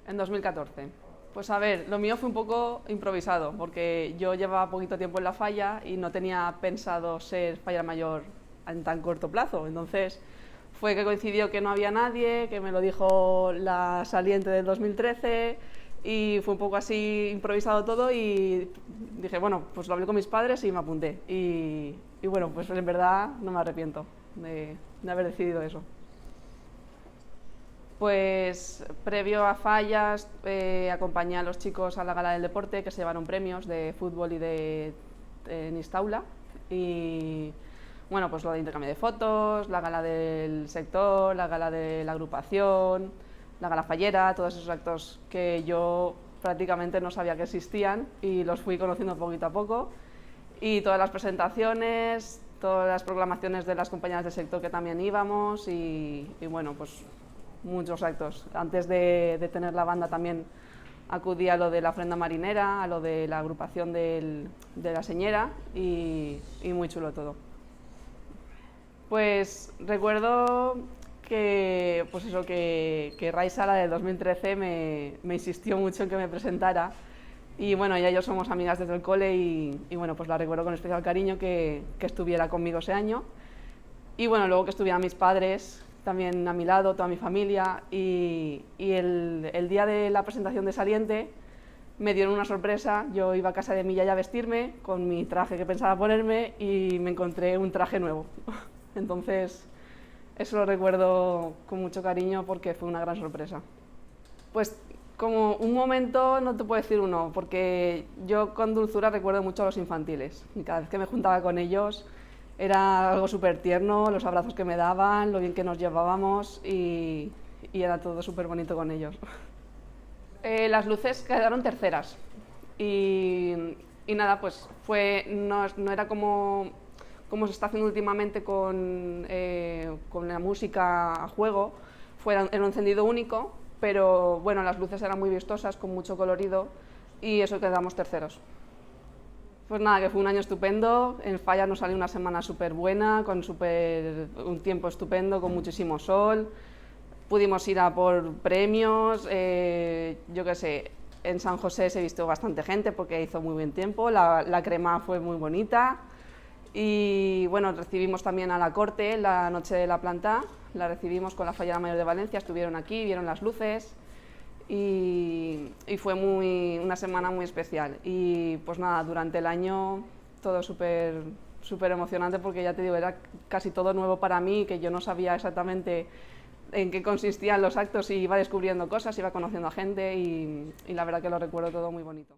En 2014. Pues a ver, lo mío fue un poco improvisado, porque yo llevaba poquito tiempo en la falla y no tenía pensado ser falla mayor en tan corto plazo. Entonces fue que coincidió que no había nadie, que me lo dijo la saliente del 2013 y fue un poco así improvisado todo y dije, bueno, pues lo hablé con mis padres y me apunté. Y bueno, pues en verdad no me arrepiento de haber decidido eso. Pues previo a fallas acompañé a los chicos a la gala del deporte que se llevaron premios de fútbol y de tenis taula y bueno, pues lo de intercambio de fotos, la gala del sector, la gala de la agrupación, la gala fallera, todos esos actos que yo prácticamente no sabía que existían y los fui conociendo poquito a poco y todas las presentaciones, todas las proclamaciones de las compañeras del sector que también íbamos y bueno, pues muchos actos. Antes de tener la banda también acudí a lo de la ofrenda marinera, a lo de la agrupación de la señera y muy chulo todo. Pues recuerdo que, pues eso, que Raisa, la del 2013, me insistió mucho en que me presentara y bueno, ella y yo somos amigas desde el cole y bueno, pues la recuerdo con especial cariño que estuviera conmigo ese año y bueno, luego que estuvieran mis padres también a mi lado, toda mi familia y el día de la presentación de Saliente me dieron una sorpresa. Yo iba a casa de mi yaya a vestirme con mi traje que pensaba ponerme y me encontré un traje nuevo. Entonces eso lo recuerdo con mucho cariño porque fue una gran sorpresa. Pues como un momento no te puedo decir uno, porque yo con dulzura recuerdo mucho a los infantiles y cada vez que me juntaba con ellos era algo súper tierno, los abrazos que me daban, lo bien que nos llevábamos y era todo súper bonito con ellos. Las luces quedaron terceras y nada, pues no era como se está haciendo últimamente con la música a juego, era un encendido único, pero bueno, las luces eran muy vistosas, con mucho colorido y eso quedamos terceros. Pues nada, que fue un año estupendo, en Falla nos salió una semana súper buena, con un tiempo estupendo, con muchísimo sol, pudimos ir a por premios, yo qué sé, en San José se vistió bastante gente porque hizo muy buen tiempo, la crema fue muy bonita y bueno, recibimos también a la corte la noche de la planta, la recibimos con la Fallera Mayor de Valencia, estuvieron aquí, vieron las luces y fue una semana muy especial y pues nada, durante el año todo súper emocionante porque ya te digo, era casi todo nuevo para mí, que yo no sabía exactamente en qué consistían los actos y iba descubriendo cosas, iba conociendo a gente y la verdad que lo recuerdo todo muy bonito.